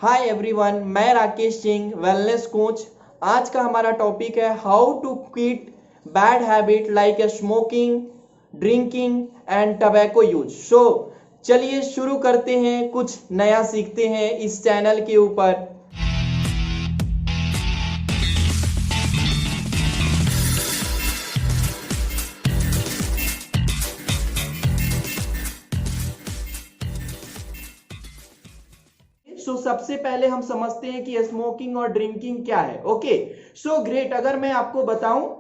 Hi everyone, मैं Rakesh Singh, wellness coach. आज का हमारा टॉपिक है how to quit bad habit like smoking, drinking and tobacco use. चलिए शुरू करते हैं, कुछ नया सीखते हैं इस चैनल के ऊपर। सबसे पहले हम समझते हैं कि स्मोकिंग और ड्रिंकिंग क्या है। Okay, great. अगर मैं आपको बताऊं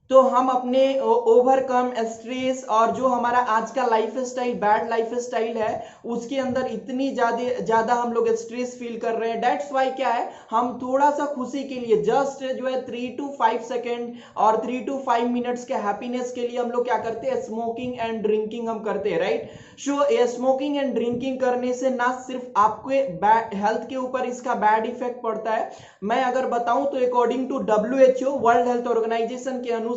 तो हम अपने ओवरकम स्ट्रेस और जो हमारा आज का life style, bad life style है, उसके अंदर इतनी ज्यादा हम लोग स्ट्रेस फील कर रहे हैं। डेट्स वाई क्या है, हम थोड़ा सा खुशी के लिए जस्ट जो है 3 to 5 सेकेंड और 3 to 5 मिनट्स के हैप्पीनेस के लिए हम लोग क्या करते हैं, स्मोकिंग एंड ड्रिंकिंग हम करते हैं, राइट। स्मोकिंग एंड ड्रिंकिंग करने से ना सिर्फ आपके हेल्थ के ऊपर इसका बैड इफेक्ट पड़ता है। मैं अगर बताऊं तो according to WHO, world health organisation के अनुसार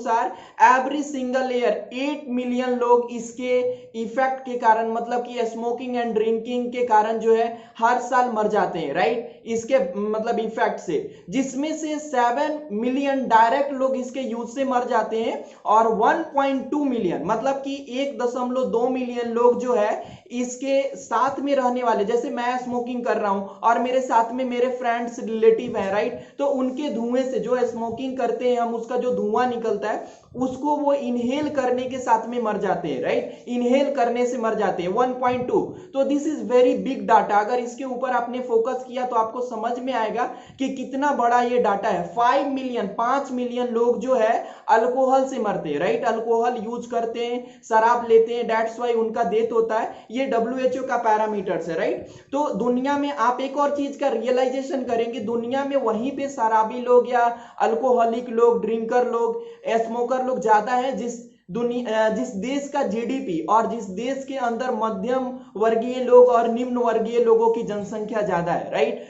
एवरी सिंगल ईयर 8 मिलियन लोग इसके इफेक्ट के कारण, मतलब कि स्मोकिंग एंड ड्रिंकिंग के कारण जो है हर साल मर जाते हैं, राइट, इसके मतलब इफेक्ट से, जिसमें से 7 मिलियन डायरेक्ट लोग इसके यूज से मर जाते हैं और 1.2 मिलियन, मतलब कि 1.2 मिलियन लोग जो है इसके साथ में रहने वाले, जैसे मैं स्मोकिंग कर रहा हूं और मेरे साथ में मेरे फ्रेंड्स रिलेटिव है, राइट, तो उनके धुएं से, जो स्मोकिंग करते हैं हम, उसका जो धुआं निकलता है उसको वो इनहेल करने के साथ में मर जाते हैं, राइट, इनहेल करने से मर जाते हैं 1.2। तो this is very big data. अगर इसके ऊपर आपने फोकस किया तो आपको समझ में आएगा कि कितना बड़ा ये डाटा है। 5 मिलियन लोग जो है अल्कोहल से मरते हैं, राइट, अल्कोहल यूज करते हैं, शराब लेते हैं, दैट्स वाई उनका डेथ होता है। ये WHO का पैरामीटर्स है, राइट। तो दुनिया में आप एक और चीज का रियलाइजेशन करेंगे, दुनिया में वहीं पे शराबी लोग या अल्कोहलिक लोग, ड्रिंकर लोग, स्मोकर लोग ज्यादा है, जिस देश का GDP और जिस देश के अंदर मध्यम वर्गीय लोग और निम्न वर्गीय लोगों की जनसंख्या ज्यादा है, राइट।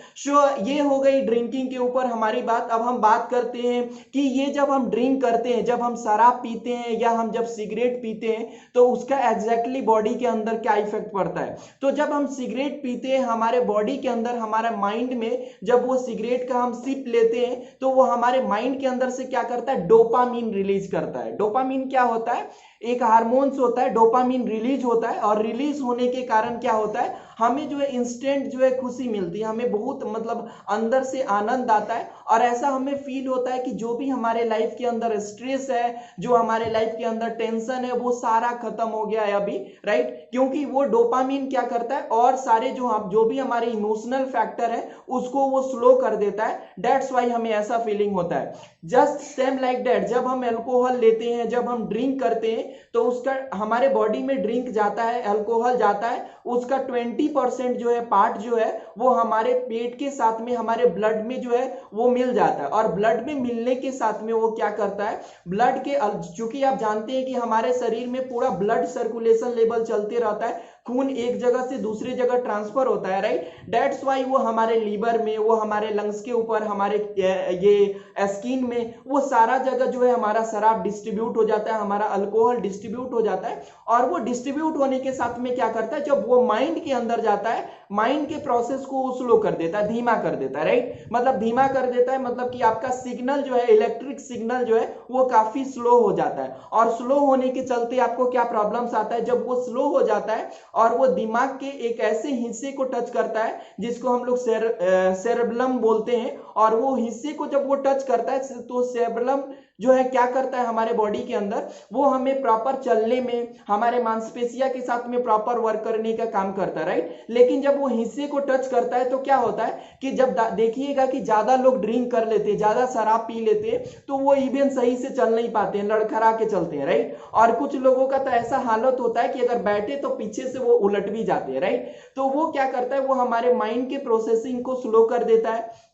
ये हो गई ड्रिंकिंग के ऊपर हमारी बात। अब हम बात करते हैं कि ये जब हम ड्रिंक करते हैं, जब हम शराब पीते हैं या हम जब सिगरेट पीते हैं, तो उसका एग्जैक्टली बॉडी के अंदर क्या इफेक्ट पड़ता है। तो जब हम सिगरेट पीते हैं, हमारे बॉडी के अंदर, हमारे माइंड में, जब वो सिगरेट का हम सिप लेते हैं तो वो हमारे माइंड के अंदर से क्या करता है, डोपामीन रिलीज करता है। डोपामीन क्या होता है, एक हार्मोन्स होता है, डोपामीन रिलीज होता है, और रिलीज होने के कारण क्या होता है, हमें जो है इंस्टेंट जो है खुशी मिलती है, हमें बहुत मतलब अंदर से आनंद आता है, और ऐसा हमें फील होता है कि जो भी हमारे लाइफ के अंदर स्ट्रेस है, जो हमारे लाइफ के अंदर टेंशन है, वो सारा खत्म हो गया है अभी, राइट, क्योंकि वो डोपामीन क्या करता है, और सारे जो भी हमारे इमोशनल फैक्टर है उसको वो स्लो कर देता है। दैट्स वाई हमें ऐसा फीलिंग होता है। जस्ट सेम लाइक दैट, जब हम अल्कोहल लेते हैं, जब हम ड्रिंक करते हैं, तो उसका हमारे बॉडी में ड्रिंक जाता है, अल्कोहल जाता है, उसका 20% जो है पार्ट जो है वो हमारे पेट के साथ में, हमारे ब्लड में जो है वो मिल जाता है, और ब्लड में मिलने के साथ में वो क्या करता है, ब्लड के, चूंकि आप जानते हैं कि हमारे शरीर में पूरा ब्लड सर्कुलेशन लेवल चलते रहता है, खून एक जगह से दूसरी जगह ट्रांसफर होता है, राइट। दैट्स वाई वो हमारे लीवर में, वो हमारे लंग्स के ऊपर, हमारे ये स्किन में, वो सारा जगह जो है हमारा शराब डिस्ट्रीब्यूट हो जाता है, हमारा अल्कोहल डिस्ट्रीब्यूट हो जाता है, और वो डिस्ट्रीब्यूट होने के साथ में क्या करता है, जब वो माइंड के अंदर जाता है, माइंड के प्रोसेस को स्लो कर देता है, धीमा कर देता है, राइट, मतलब धीमा कर देता है, मतलब कि आपका सिग्नल जो है, इलेक्ट्रिक सिग्नल जो है वो काफी स्लो हो जाता है, और स्लो होने के चलते आपको क्या प्रॉब्लम्स आता है, जब वो स्लो हो जाता है और वो दिमाग के एक ऐसे हिस्से को टच करता है जिसको हम लोग सेरेबलम बोलते हैं, और वो हिस्से को जब वो टच करता है तो सेरेबलम जो है क्या करता है हमारे बॉडी के अंदर, वो हमें प्रॉपर चलने में, हमारे मांसपेशिया के साथ में प्रॉपर वर्क करने का काम करता है, राइट। लेकिन जब वो हिस्से को टच करता है तो क्या होता है कि जब देखिएगा कि ज्यादा लोग ड्रिंक कर लेते हैं, ज्यादा शराब पी लेते हैं, तो वो इवन सही से चल नहीं पाते हैं, लड़खड़ा के चलते हैं, राइट। और कुछ लोगों का तो ऐसा हालत होता है कि अगर बैठे तो पीछे से वो उलट भी जाते हैं, राइट। तो वो क्या करता है, वो हमारे माइंड के प्रोसेसिंग को स्लो कर देता है।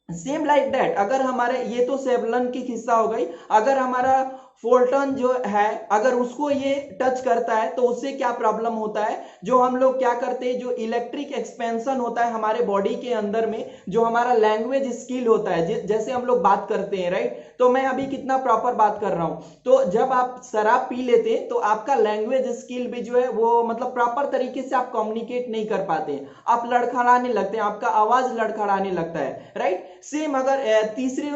सेम लाइक दैट, अगर हमारे, ये तो सेवलन की हिस्सा हो गई, अगर हमारा फोल्टन जो है अगर उसको ये टच करता है तो उससे क्या प्रॉब्लम होता है, जो हम लोग क्या करते हैं, जो इलेक्ट्रिक एक्सपेंशन होता है हमारे बॉडी के अंदर में, जो हमारा लैंग्वेज स्किल होता है, जैसे हम लोग बात करते हैं, राइट। तो मैं अभी कितना प्रॉपर बात कर रहा हूं, तो जब आप शराब पी लेते हैं तो आपका लैंग्वेज स्किल भी जो है वो मतलब प्रॉपर तरीके से आप कम्युनिकेट नहीं कर पाते हैं, आप लड़खड़ाने लगते हैं, आपका आवाज लड़खड़ाने लगता है, राइट। सेम अगर तीसरी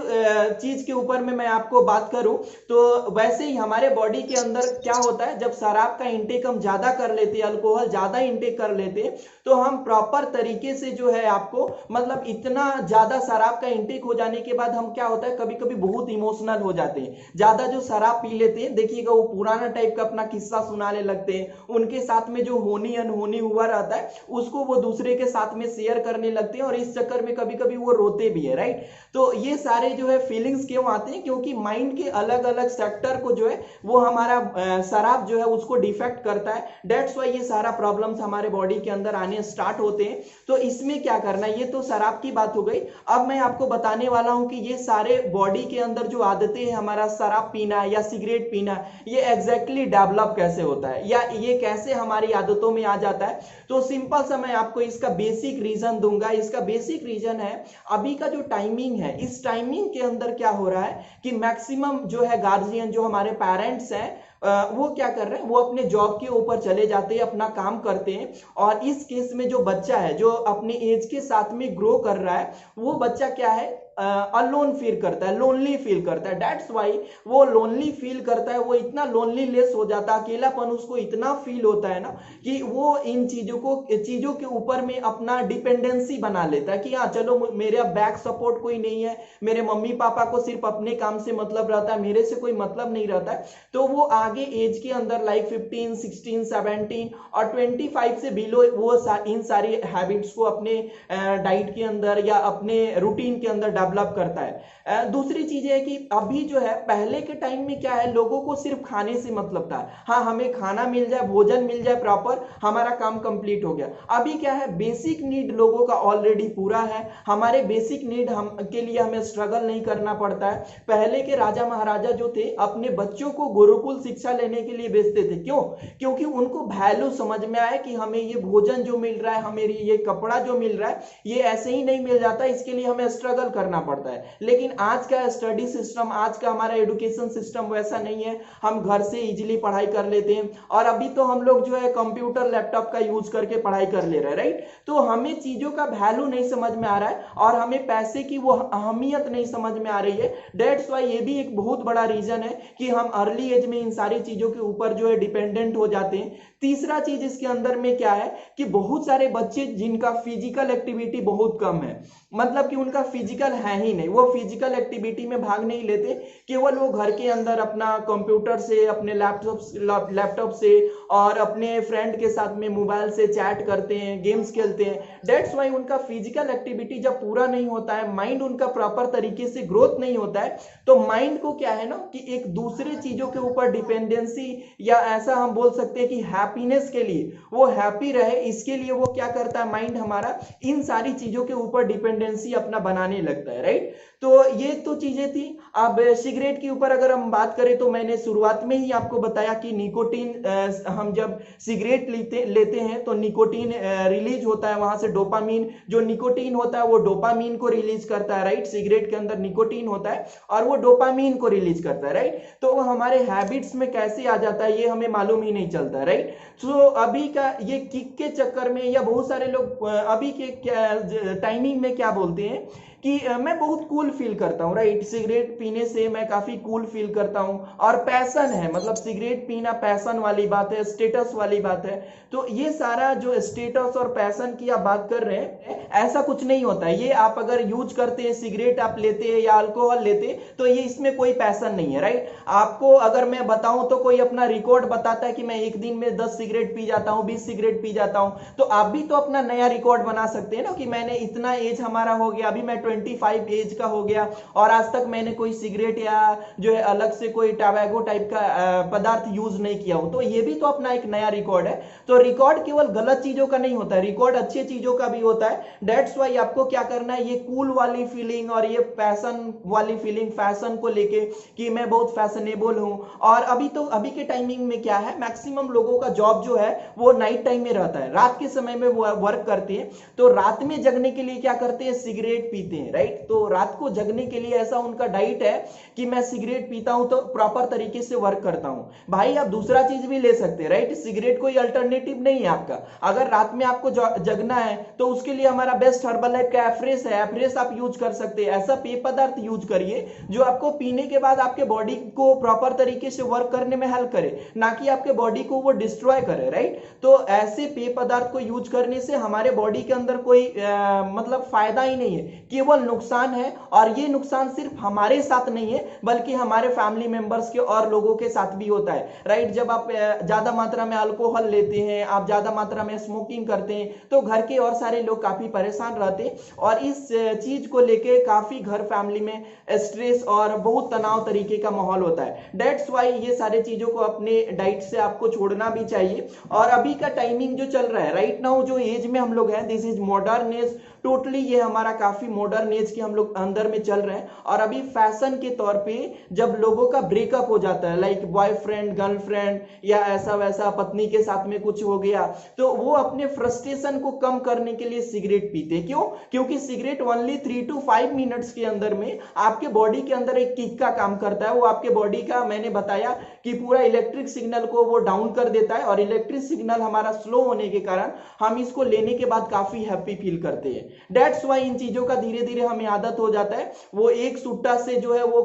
चीज के ऊपर में मैं आपको बात करूं तो वैसे ही हमारे बॉडी के अंदर क्या होता है, जब शराब का इंटेक हम ज्यादा कर लेते हैं, अल्कोहल ज्यादा इंटेक कर लेते हैं, तो हम प्रॉपर तरीके से जो है आपको मतलब इतना ज्यादा शराब का इंटेक हो जाने के बाद हम क्या होता है, कभी कभी बहुत इमोशनल हो जाते हैं। ज्यादा जो शराब पी लेते हैं, देखिएगा वो पुराना टाइप का अपना किस्सा सुनाने लगते हैं, उनके साथ में जो होनी अनहोनी हुआ रहता है उसको वो दूसरे के साथ में शेयर करने लगते हैं, और इस चक्कर में कभी कभी वो रोते भी है, राइट। तो ये सारे जो है फीलिंग्स क्यों आते हैं, क्योंकि माइंड के अलग अलग सेक्टर को जो है वो हमारा शराब जो है उसको डिफेक्ट करता है। दैट्स वाई ये सारा प्रॉब्लम्स हमारे बॉडी के अंदर आने स्टार्ट होते हैं। तो इसमें क्या करना है, ये तो शराब की बात हो गई। अब मैं आपको बताने वाला हूं कि ये सारे बॉडी के अंदर जो आदतें हैं, हमारा शराब पीना या सिगरेट पीना, ये एग्जैक्टली डेवलप कैसे होता है या ये कैसे हमारी आदतों में आ जाता है। तो सिंपल सा मैं आपको इसका बेसिक रीजन दूंगा। इसका बेसिक रीजन है अभी का जो टाइमिंग है, इस टाइमिंग के अंदर क्या हो रहा है कि मैक्सिमम जो है गार्जियन, जो हमारे पेरेंट्स हैं, वो क्या कर रहे हैं, वो अपने जॉब के ऊपर चले जाते हैं, अपना काम करते हैं, और इस केस में जो बच्चा है जो अपने एज के साथ में ग्रो कर रहा है, वो बच्चा क्या है, अलोन फील करता है, लोनली फील करता है। दैट्स वाई वो लोनली फील करता है, वो इतना लोनली लेस हो जाता है, अकेलापन उसको इतना फील होता है ना कि वो इन चीजों के ऊपर में अपना डिपेंडेंसी बना लेता है कि हाँ चलो मेरे बैक सपोर्ट कोई नहीं है, मेरे मम्मी पापा को सिर्फ अपने काम से मतलब रहता है, मेरे से कोई मतलब नहीं रहता है। तो वो आगे एज के अंदर लाइक 15, 16, 17 और 25 से बिलो वो इन सारी हैबिट्स को अपने डाइट के अंदर या अपने रूटीन के अंदर डेवलप करता है। दूसरी चीज है कि अभी जो है, पहले के टाइम में क्या है, लोगों को सिर्फ खाने से मतलब था, हाँ हमें खाना मिल जाए, भोजन मिल जाए प्रॉपर, हमारा काम कंप्लीट हो गया। अभी क्या है, बेसिक नीड लोगों का ऑलरेडी पूरा है, हमारे बेसिक नीड हम के लिए हमें स्ट्रगल नहीं करना पड़ता है। पहले के राजा महाराजा जो थे अपने बच्चों को गुरुकुल शिक्षा लेने के लिए भेजते थे, क्यों? क्योंकि उनको वैल्यू समझ में आया कि हमें ये भोजन जो मिल रहा है, हमें ये कपड़ा जो मिल रहा है, ये ऐसे ही नहीं मिल जाता, इसके लिए हमें स्ट्रगल करना पड़ता है। लेकिन आज का स्टडी सिस्टम, आज का हमारा एजुकेशन सिस्टम वैसा नहीं है, हम घर से इजीली पढ़ाई कर लेते हैं, और अभी तो हम लोग जो है कंप्यूटर लैपटॉप का यूज करके पढ़ाई कर ले रहे हैं, राइट। तो हमें चीजों का वैल्यू नहीं समझ में आ रहा है, और हमें पैसे की वो अहमियत नहीं समझ में आ रही है। दैट्स वाई ये भी एक बहुत बड़ा रीजन है कि हम अर्ली एज में इन सारी चीजों के ऊपर जो है डिपेंडेंट हो जाते हैं। तीसरा चीज इसके अंदर में क्या है कि बहुत सारे बच्चे जिनका फिजिकल एक्टिविटी बहुत कम है, मतलब कि उनका फिजिकल है ही नहीं, वो फिजिकल एक्टिविटी में भाग नहीं लेते, केवल वो घर के अंदर अपना कंप्यूटर से, अपने लैपटॉप से और अपने फ्रेंड के साथ में मोबाइल से चैट करते हैं, गेम्स खेलते हैं। दैट्स वाई उनका फिजिकल एक्टिविटी जब पूरा नहीं होता है, माइंड उनका प्रॉपर तरीके से ग्रोथ नहीं होता है, तो माइंड को क्या है ना कि एक दूसरे चीजों के ऊपर डिपेंडेंसी, या ऐसा हम बोल सकते हैं कि हैप्पीनेस के लिए, वो हैप्पी रहे इसके लिए वो क्या करता है, माइंड हमारा इन सारी चीजों के ऊपर डिपेंडेंसी अपना बनाने लगता है, राइट। तो ये तो चीजें थी। अब सिगरेट के ऊपर अगर हम बात करें तो मैंने शुरुआत में ही आपको बताया कि निकोटीन, हम जब सिगरेट लेते हैं तो निकोटीन रिलीज होता है, वहां से डोपामीन, जो निकोटीन होता है वो डोपामीन को रिलीज करता है, राइट। सिगरेट के अंदर निकोटीन होता है और वो डोपामीन को रिलीज करता है, राइट। तो वो हमारे हैबिट्स में कैसे आ जाता है ये हमें मालूम ही नहीं चलता, राइट। तो अभी का ये किक के चक्कर में, या बहुत सारे लोग अभी के टाइमिंग में क्या बोलते हैं कि मैं बहुत कूल फील करता हूँ, राइट। सिगरेट पीने से मैं काफी कूल फील करता हूँ, और पैशन है, मतलब सिगरेट पीना पैशन वाली बात है, स्टेटस वाली बात है। तो ये सारा जो स्टेटस और पैशन की आप बात कर रहे हैं, ऐसा कुछ नहीं होता है। ये आप अगर यूज करते हैं, सिगरेट आप लेते हैं या अल्कोहल लेते हैं, तो ये इसमें कोई पैशन नहीं है, राइट। आपको अगर मैं बताऊं तो कोई अपना रिकॉर्ड बताता है कि मैं एक दिन में 10 सिगरेट पी जाता हूं, 20 सिगरेट पी जाता हूं, तो आप भी तो अपना नया रिकॉर्ड बना सकते हैं ना कि मैंने इतना एज हमारा हो गया, अभी मैं 25 एज का हो गया और आज तक मैंने कोई सिगरेट या जो है अलग से कोई टैबैको टाइप का पदार्थ यूज नहीं किया हूं, तो ये भी तो अपना एक नया रिकॉर्ड है। तो रिकॉर्ड केवल गलत चीजों का नहीं होता है, रिकॉर्ड अच्छी चीजों का भी होता है। दैट्स वाई आपको क्या करना है, ये कूल वाली फीलिंग और ये फैशन वाली फीलिंग, फैशन को लेके कि मैं बहुत फैशनेबल हूं। और अभी के टाइमिंग में क्या है, मैक्सिमम लोगों का जॉब जो है वो नाइट टाइम में रहता है, रात के समय में वो वर्क करते हैं। तो रात में जगने के लिए क्या करते हैं, सिगरेट पीते हैं, राइट। तो रात को जगने के लिए ऐसा उनका डाइट है कि मैं सिगरेट पीता हूं तो प्रॉपर तरीके से वर्क करता हूं। भाई आप दूसरा चीज भी ले सकते हैं, राइट। सिगरेट कोई अल्टरनेटिव नहीं है आपका। अगर रात में आपको जगना है तो उसके लिए हमारा बेस्ट हर्बल लाइफ का एफ्रेस है, एफ्रेस आप यूज कर सकते हैं। ऐसा पेय पदार्थ यूज करिए जो आपको पीने के बाद आपके बॉडी को प्रॉपर तरीके से वर्क करने में हेल्प करे, ना कि आपके बॉडी को वो डिस्ट्रॉय करे, राइट। तो ऐसे पेय पदार्थ को यूज करने से हमारे बॉडी के अंदर कोई मतलब फायदा ही नहीं है, केवल नुकसान है। और ये नुकसान सिर्फ हमारे साथ नहीं है बल्कि हमारे फैमिली मेंबर्स के और लोगों के साथ भी होता है, राइट। जब आप ज्यादा मात्रा में अल्कोहल लेते हैं, आप ज्यादा मात्रा में स्मोकिंग करते हैं, तो घर के और सारे लोग काफी परेशान रहते हैं और इस चीज को लेके काफी घर फैमिली में स्ट्रेस और बहुत तनाव तरीके का माहौल होता है। दैट्स वाई ये सारे चीजों को अपने डाइट से आपको छोड़ना भी चाहिए। और अभी का टाइमिंग जो चल रहा है राइट नाउ, जो एज में हम लोग हैं, this is modern age, totally ये हमारा काफी मॉडर्न एज के हम लोग अंदर में चल रहे हैं। और अभी फैशन के तौर पे जब लोगों का ब्रेकअप हो जाता है, लाइक बॉयफ्रेंड गर्लफ्रेंड या ऐसा वैसा पत्नी के साथ में कुछ हो गया, तो वो अपने फ्रस्ट्रेशन को कम करने के लिए सिगरेट पीते। क्यों? क्योंकि सिगरेट ओनली 3 to 5 मिनट्स के अंदर में आपके बॉडी के अंदर एक किक का काम करता है। वो आपके बॉडी का, मैंने बताया कि पूरा इलेक्ट्रिक सिग्नल को वो डाउन कर देता है और इलेक्ट्रिक सिग्नल हमारा स्लो होने के कारण हम इसको लेने के बाद काफी हैप्पी फील करते हैं। दैट्स वाई इन चीजों का धीरे धीरे हमें आदत हो जाता है। वो एक सुट्टा से जो है वो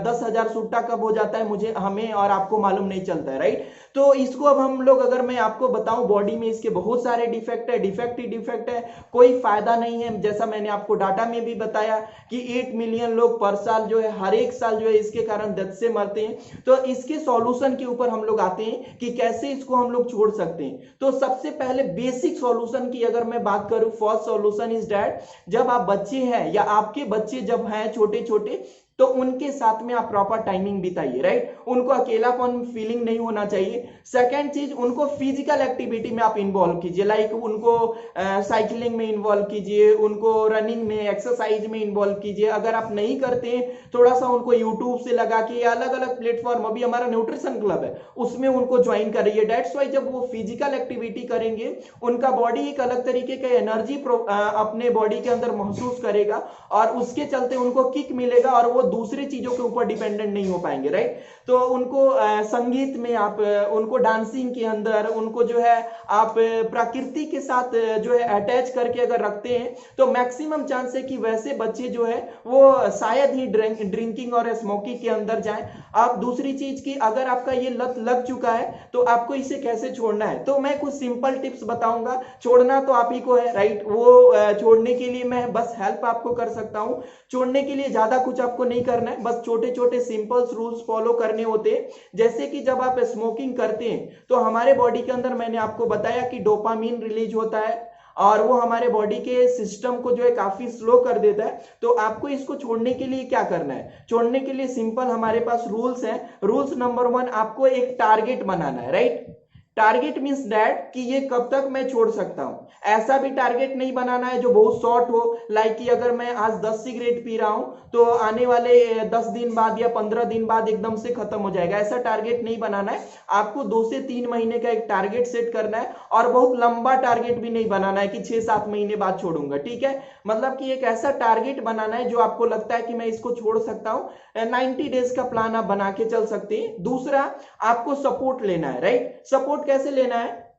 10,000 सुट्टा कब हो जाता है मुझे, हमें और आपको मालूम नहीं चलता है, राइट। तो इसको अब हम लोग, अगर मैं आपको बताऊं, बॉडी में इसके बहुत सारे डिफेक्ट है, डिफेक्ट ही डिफेक्ट है, कोई फायदा नहीं है। जैसा मैंने आपको डाटा में भी बताया कि 8 मिलियन लोग पर साल जो है, हर एक साल जो है इसके कारण डेथ से मरते हैं। तो इसके सॉल्यूशन के ऊपर हम लोग आते हैं कि कैसे इसको हम लोग छोड़ सकते हैं। तो सबसे पहले बेसिक सॉल्यूशन की अगर मैं बात करूं, फर्स्ट सॉल्यूशन इज दैट, जब आप बच्चे हैं या आपके बच्चे जब हैं छोटे छोटे, तो उनके साथ में आप प्रॉपर टाइमिंग बिताइए, राइट। उनको अकेलापन फीलिंग नहीं होना चाहिए। सेकंड चीज, उनको फिजिकल एक्टिविटी में आप इन्वॉल्व कीजिए, लाइक उनको साइकिलिंग में इन्वॉल्व कीजिए, उनको रनिंग में, एक्सरसाइज में इन्वॉल्व कीजिए। अगर आप नहीं करते हैं, थोड़ा सा उनको यूट्यूब से लगा के, अलग अलग प्लेटफॉर्म, अभी हमारा न्यूट्रिशन क्लब है उसमें उनको ज्वाइन करिए। दैट्स वाई जब वो फिजिकल एक्टिविटी करेंगे, उनका बॉडी एक अलग तरीके का एनर्जी अपने बॉडी के अंदर महसूस करेगा और उसके चलते उनको किक मिलेगा और वो दूसरी चीजों के ऊपर डिपेंडेंट नहीं हो पाएंगे, राइट। तो उनको संगीत में आप, उनको डांसिंग के अंदर, उनको जो है आप प्रकृति के साथ जो है अटैच करके अगर रखते हैं, तो मैक्सिमम चांस है कि वैसे बच्चे जो है वो शायद ही ड्रिंकिंग और स्मोकिंग के अंदर जाएं। आप दूसरी चीज की, अगर आपका ये लत लग चुका है तो आपको इसे कैसे छोड़ना है, तो मैं कुछ सिंपल टिप्स बताऊंगा। छोड़ना तो आप ही को है, राइट। वो छोड़ने के लिए मैं बस हेल्प आपको कर सकता हूं। छोड़ने के लिए ज्यादा कुछ आपको नहीं करना है, बस छोटे छोटे सिंपल रूल्स फॉलो करने होते हैं। जैसे कि जब आप स्मोकिंग करते हैं तो हमारे बॉडी के अंदर, मैंने आपको बताया कि डोपामीन रिलीज होता है और वो हमारे बॉडी के सिस्टम को जो है काफी स्लो कर देता है। तो आपको इसको छोड़ने के लिए क्या करना है, छोड़ने के लिए सिंपल हमारे पास रूल्स हैं। रूल्स नंबर 1, आपको एक टारगेट बनाना है, राइट। टारगेट मींस दैट कि ये कब तक मैं छोड़ सकता हूं। ऐसा भी टारगेट नहीं बनाना है जो बहुत शॉर्ट हो, लाइक कि अगर मैं आज 10 सिगरेट पी रहा हूं तो आने वाले 10 दिन बाद या 15 दिन बाद एकदम से खत्म हो जाएगा। ऐसा टारगेट नहीं बनाना है। आपको 2 से 3 महीने का एक टारगेट सेट करना है और बहुत लंबा टारगेट भी नहीं बनाना है कि 6-7 महीने बाद छोड़ूंगा, ठीक है। मतलब कि एक ऐसा टारगेट बनाना है जो आपको लगता है कि मैं इसको छोड़ सकता हूं। 90 डेज का प्लान आप बना के चल सकते हैं। दूसरा, आपको सपोर्ट लेना है, राइट। सपोर्ट कैसे लेना है?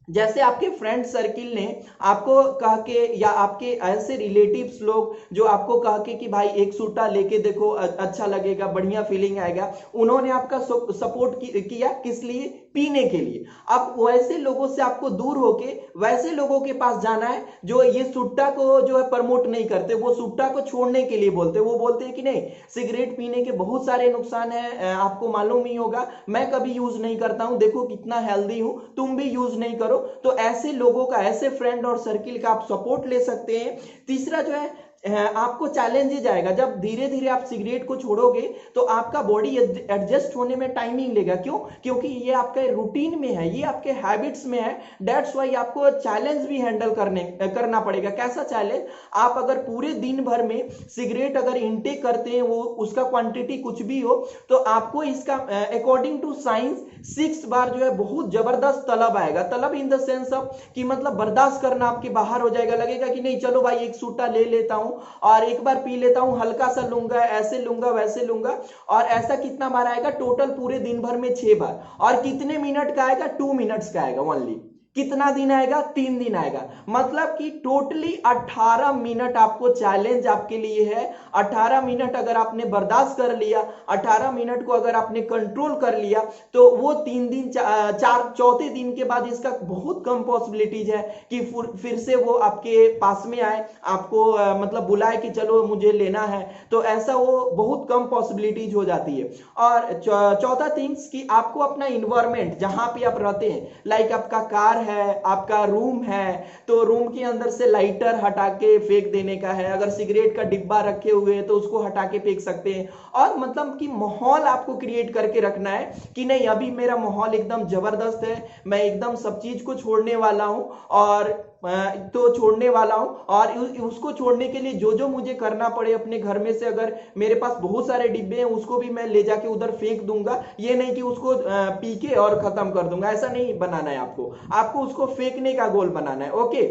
जैसे आपके फ्रेंड सर्किल ने आपको कहा के, या आपके ऐसे रिलेटिव्स लोग जो आपको कहा के कि भाई एक सूटा लेके देखो, अच्छा लगेगा, बढ़िया फीलिंग आएगा, उन्होंने आपका सपोर्ट किया किस लिए? पीने के लिए। अब वैसे लोगों से आपको दूर होके वैसे लोगों के पास जाना है जो ये सुट्टा को जो है प्रमोट नहीं करते, वो सुट्टा को छोड़ने के लिए बोलते। वो बोलते हैं कि नहीं, सिगरेट पीने के बहुत सारे नुकसान हैं, आपको मालूम ही होगा, मैं कभी यूज नहीं करता हूं, देखो कितना हेल्दी हूं, तुम भी यूज नहीं करो। तो ऐसे लोगों का, ऐसे फ्रेंड और सर्किल का आप सपोर्ट ले सकते हैं। तीसरा जो है, आपको चैलेंजेज आएगा। जब धीरे धीरे आप सिगरेट को छोड़ोगे तो आपका बॉडी एडजस्ट होने में टाइमिंग लेगा। क्यों? क्योंकि ये आपके रूटीन में है, ये आपके हैबिट्स में है। दैट्स वाई आपको चैलेंज भी हैंडल करना पड़ेगा। कैसा चैलेंज? आप अगर पूरे दिन भर में सिगरेट अगर इनटेक करते हैं, वो उसका क्वांटिटी कुछ भी हो, तो आपको इसका अकॉर्डिंग टू साइंस 6 बार जो है बहुत जबरदस्त तलब आएगा। तलब इन द सेंस ऑफ कि मतलब बर्दाश्त करना आपके बाहर हो जाएगा। लगेगा कि नहीं चलो भाई एक सूटा ले लेता हूं और एक बार पी लेता हूं, हल्का सा लूंगा, ऐसे लूंगा वैसे लूंगा। और ऐसा कितना बार आएगा? टोटल पूरे दिन भर में 6 बार। और कितने मिनट का आएगा? 2 मिनट्स का आएगा ओनली। कितना दिन आएगा? 3 दिन आएगा। मतलब कि टोटली 18 मिनट आपको चैलेंज आपके लिए है। 18 मिनट अगर आपने बर्दाश्त कर लिया, 18 मिनट को अगर आपने कंट्रोल कर लिया, तो वो 3 दिन चौथे दिन के बाद इसका बहुत कम पॉसिबिलिटीज है कि फिर से वो आपके पास में आए, आपको मतलब बुलाए कि चलो मुझे लेना है। तो ऐसा वो बहुत कम पॉसिबिलिटीज हो जाती है। और चौथा थिंग्स कि आपको अपना इन्वायरमेंट जहां पे आप रहते हैं, लाइक आपका कार है, आपका रूम है, तो रूम के अंदर से लाइटर हटा के फेंक देने का है। अगर सिगरेट का डिब्बा रखे हुए हैं तो उसको हटा के फेंक सकते हैं। और मतलब कि माहौल आपको क्रिएट करके रखना है कि नहीं अभी मेरा माहौल एकदम जबरदस्त है, मैं एकदम सब चीज को छोड़ने वाला हूं और तो छोड़ने वाला हूं। और उसको छोड़ने के लिए जो जो मुझे करना पड़े अपने घर में से, अगर मेरे पास बहुत सारे डिब्बे हैं उसको भी मैं ले जाके उधर फेंक दूंगा। ये नहीं कि उसको पी के और खत्म कर दूंगा, ऐसा नहीं बनाना है आपको उसको फेंकने का गोल बनाना है। ओके,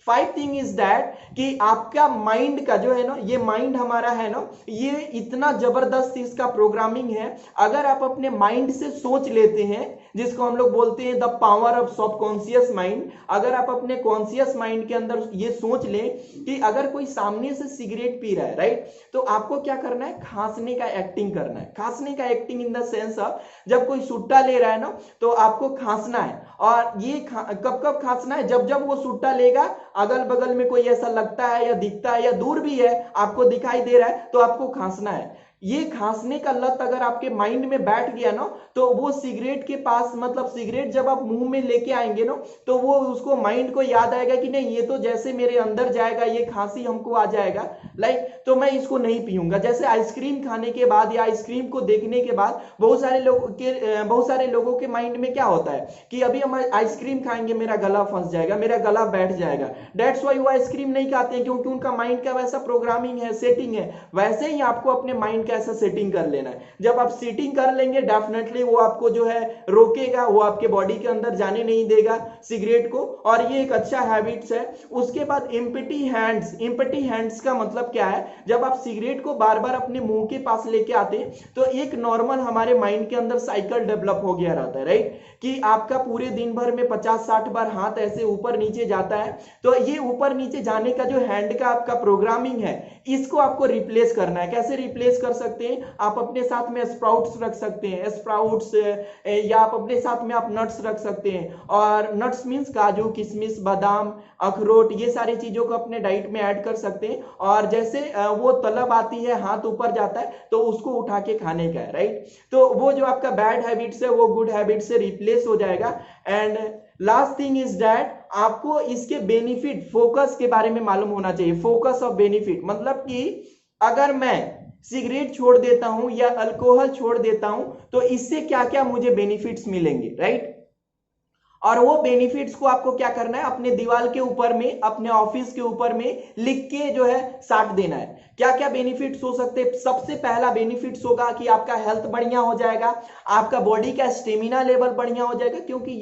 5 थिंग इज दैट कि आपका माइंड का जो है ना, ये माइंड हमारा है ना, ये इतना जबरदस्त इसका प्रोग्रामिंग है। अगर आप अपने माइंड से सोच लेते हैं, जिसको हम लोग बोलते हैं the power of subconscious mind, अगर आप अपने कॉन्शियस माइंड के अंदर ये सोच लें कि अगर कोई सामने से सिगरेट पी रहा है, राइट, तो आपको क्या करना है? खांसने का एक्टिंग करना है। खांसने का acting in the sense of जब कोई सुट्टा ले रहा है ना, तो आपको खांसना है। और ये कब कब खांसना है? जब जब वो सुट्टा लेगा, अगल बगल में कोई ऐसा लगता है या दिखता है या दूर भी है आपको दिखाई दे रहा है, तो आपको खांसना है। ये खांसने का लत अगर आपके माइंड में बैठ गया ना, तो वो सिगरेट के पास, मतलब सिगरेट जब आप मुंह में लेके आएंगे ना, तो वो उसको माइंड को याद आएगा कि नहीं ये तो जैसे मेरे अंदर जाएगा, ये खांसी हमको आ जाएगा, लाइक तो मैं इसको नहीं पीऊंगा। जैसे आइसक्रीम खाने के बाद या आइसक्रीम को देखने के बाद बहुत सारे लोगों के माइंड में क्या होता है कि अभी हम आइसक्रीम खाएंगे, मेरा गला फंस जाएगा, मेरा गला बैठ जाएगा। दैट्स वाई वो आइसक्रीम नहीं खाते हैं, क्योंकि उनका माइंड का वैसा प्रोग्रामिंग है, सेटिंग है। वैसे ही आपको अपने माइंड का ऐसा सेटिंग कर लेना है। जब आप सेटिंग कर लेंगे, डेफिनेटली वो आपको जो है रोकेगा, वो आपके बॉडी के अंदर जाने नहीं देगा सिगरेट को। और ये एक अच्छा हैबिट्स है। उसके बाद एम्प्टी हैंड्स। एम्प्टी हैंड्स का मतलब क्या है? जब आप सिगरेट को बार बार अपने मुंह के पास लेके आते हैं, तो एक नॉर्मल हमारे माइंड के अंदर साइकिल डेवलप हो गया रहता है, राइट, कि आपका पूरे दिन भर में 50-60 बार हाथ ऐसे ऊपर नीचे जाता है। तो ये ऊपर नीचे जाने का जो हैंड का आपका प्रोग्रामिंग है, इसको आपको रिप्लेस करना है। कैसे रिप्लेस कर सकते हैं? आप अपने साथ में स्प्राउट्स रख सकते हैं, स्प्राउट्स, या आप अपने साथ में आप नट्स रख सकते हैं। और नट्स मींस काजू, किशमिश, बादाम, अखरोट, ये सारी चीजों को अपने डाइट में ऐड कर सकते हैं। और जैसे वो तलब आती है, हाथ ऊपर जाता है, तो उसको उठा के खाने का है, राइट। तो वो जो आपका बैड हैबिट्स है वो गुड हैबिट से रिप्लेस हो जाएगा। And last thing is that आपको इसके बेनिफिट, फोकस के बारे में मालूम होना चाहिए। फोकस ऑफ बेनिफिट मतलब कि अगर मैं सिगरेट छोड़ देता हूं या अल्कोहल छोड़ देता हूं, तो इससे क्या क्या मुझे बेनिफिट्स मिलेंगे, राइट। और वो बेनिफिट्स को आपको क्या करना है? अपने दीवार के ऊपर में, अपने ऑफिस के ऊपर में लिख के जो है साट देना है। क्या क्या बेनिफिट्स हो सकते हैं? सबसे पहला बेनिफिट्स होगा कि आपका हेल्थ बढ़िया हो जाएगा, आपका बॉडी का स्टेमिना लेवल बढ़िया हो जाएगा। क्योंकि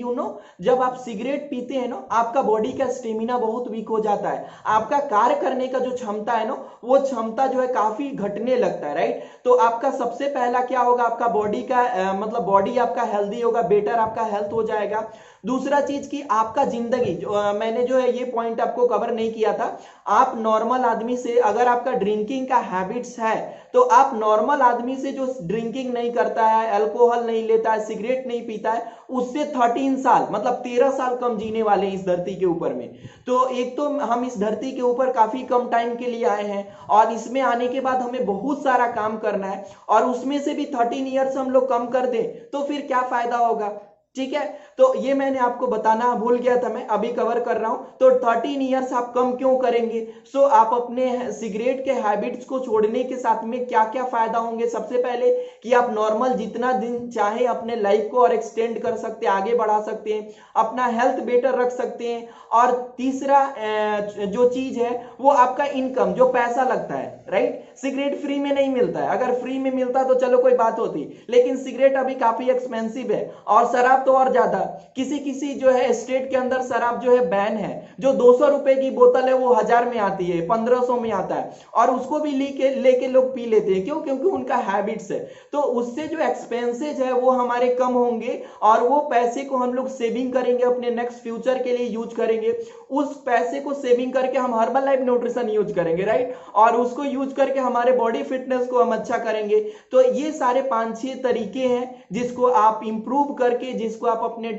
जब आप सिगरेट पीते हैं ना, आपका बॉडी का स्टेमिना बहुत वीक हो जाता है। आपका कार्य करने का जो क्षमता है ना, वो क्षमता जो है काफी घटने लगता है, राइट। तो आपका सबसे पहला क्या होगा? आपका बॉडी का मतलब बॉडी आपका हेल्दी होगा, बेटर आपका हेल्थ हो जाएगा। दूसरा चीज कि आपका जिंदगी मैंने जो है ये पॉइंट आपको कवर नहीं किया था। आप नॉर्मल आदमी से, अगर आपका ड्रिंकिंग का हैबिट्स है, तो आप नॉर्मल आदमी से जो ड्रिंकिंग नहीं करता है, अल्कोहल नहीं लेता है, सिगरेट नहीं पीता है, उससे 13 साल मतलब 13 साल कम जीने वाले हैं इस धरती के ऊपर में। तो एक तो हम इस धरती के ऊपर काफी कम टाइम के लिए आए हैं, और इसमें आने के बाद हमें बहुत सारा काम करना है, और उसमें से भी 13 ईयर्स हम लोग कम कर दें तो फिर क्या फायदा होगा? ठीक है, तो ये मैंने आपको बताना भूल गया था, मैं अभी कवर कर रहा हूं। तो 13 इयर्स आप कम क्यों करेंगे? सो आप अपने सिगरेट के हैबिट्स को छोड़ने के साथ में क्या क्या फायदा होंगे? सबसे पहले कि आप नॉर्मल जितना दिन चाहे अपने लाइफ को और एक्सटेंड कर सकते हैं, आगे बढ़ा सकते हैं, अपना हेल्थ बेटर रख सकते हैं। और तीसरा जो चीज है वो आपका इनकम, जो पैसा लगता है, राइट? सिगरेट फ्री में नहीं मिलता है, अगर फ्री में मिलता तो चलो कोई बात होती, लेकिन सिगरेट अभी काफी एक्सपेंसिव है, और शराब तो और ज्यादा। किसी किसी जो है स्टेट के अंदर शराब जो है बैन है, जो 200 रुपए की बोतल है वो 1000 में आती है, 1500 में आता है, और उसको भी लेके लोग पी लेते हैं। क्यों? क्योंकि उनका हैबिट्स है। तो उससे जो एक्सपेंसेज है वो हमारे कम होंगे, और वो पैसे को हम लोग सेविंग करेंगे, अपने नेक्स्ट फ्यूचर के लिए यूज करेंगे। उस पैसे को सेविंग करके हम हर्बल लाइफ न्यूट्रिशन यूज करेंगे, राइट? और उसको यूज करके हमारे बॉडी फिटनेस को हम अच्छा करेंगे। तो ये सारे 5-6 तरीके हैं जिसको आप इंप्रूव करके, जिसको आप अपने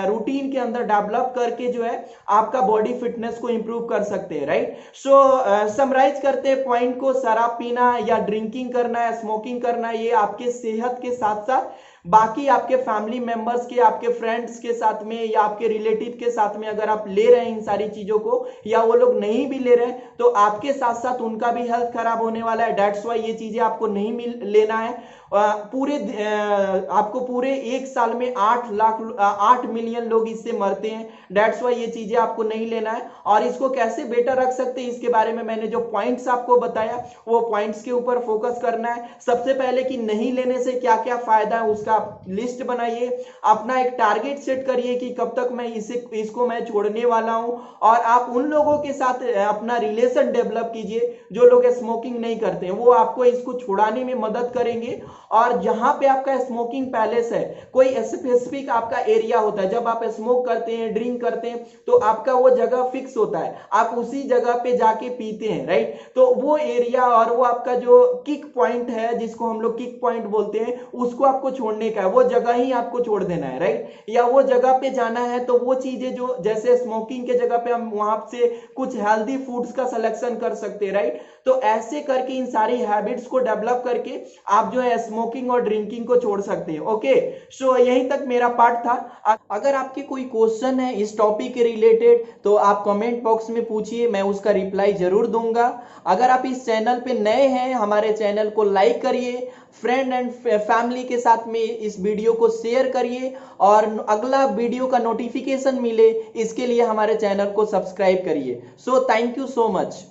रूटीन के अंदर डेवलप करके जो है आपका बॉडी फिटनेस को इंप्रूव कर सकते हैं, राइट? सो समराइज करते हैं पॉइंट को। शराब पीना या ड्रिंकिंग करना या स्मोकिंग करना, ये आपके सेहत के साथ साथ बाकी आपके फैमिली मेंबर्स के, आपके फ्रेंड्स के साथ में या आपके रिलेटिव के साथ में अगर आप ले रहे हैं इन सारी चीजों को, या वो लोग नहीं भी ले रहे हैं, तो आपके साथ साथ उनका भी हेल्थ खराब होने वाला है। दैट्स वाई ये चीजें आपको नहीं लेना है। आपको पूरे एक साल में 8 मिलियन लोग इससे मरते हैं। दैट्स वाई ये चीजें आपको नहीं लेना है। और इसको कैसे बेटर रख सकते हैं, इसके बारे में मैंने जो पॉइंट्स आपको बताया, वो पॉइंट्स के ऊपर फोकस करना है। सबसे पहले कि नहीं लेने से क्या क्या फायदा है उसका आप लिस्ट बनाइए, अपना एक टारगेट सेट करिए कि कब तक मैं इसको मैं छोड़ने वाला हूं, और आप उन लोगों के साथ अपना रिलेशन डेवलप कीजिए जो लोग स्मोकिंग नहीं करते हैं, वो आपको इसको छुड़ाने में मदद करेंगे। और जहां पे आपका स्मोकिंग पैलेस है, कोई स्पेसिफिक आपका एरिया होता है, जब आप स्मोक करते हैं, ड्रिंक करते हैं, तो आपका वो जगह फिक्स होता है, आप उसी जगह पे जाके पीते हैं, राइट? तो वो एरिया और वो आपका जो किक पॉइंट है, जिसको हम लोग किक पॉइंट बोलते हैं, उसको आपको छोड़ने का है, वो जगह ही आपको छोड़ देना है, राइट? या वो जगह पे जाना है तो वो चीजें जो जैसे स्मोकिंग के जगह पे हम वहां से कुछ हेल्दी फूड्स का सिलेक्शन कर सकते हैं, राइट? तो ऐसे करके इन सारी हैबिट्स को डेवलप करके आप जो है स्मोकिंग और ड्रिंकिंग को छोड़ सकते हैं। ओके, सो यहीं तक मेरा पार्ट था। अगर आपके कोई क्वेश्चन है इस टॉपिक के रिलेटेड तो आप कमेंट बॉक्स में पूछिए, मैं उसका रिप्लाई जरूर दूंगा। अगर आप इस चैनल पे नए हैं, हमारे चैनल को लाइक करिए, फ्रेंड एंड फैमिली के साथ में इस वीडियो को शेयर करिए, और अगला वीडियो का नोटिफिकेशन मिले इसके लिए हमारे चैनल को सब्सक्राइब करिए। So thank you so much.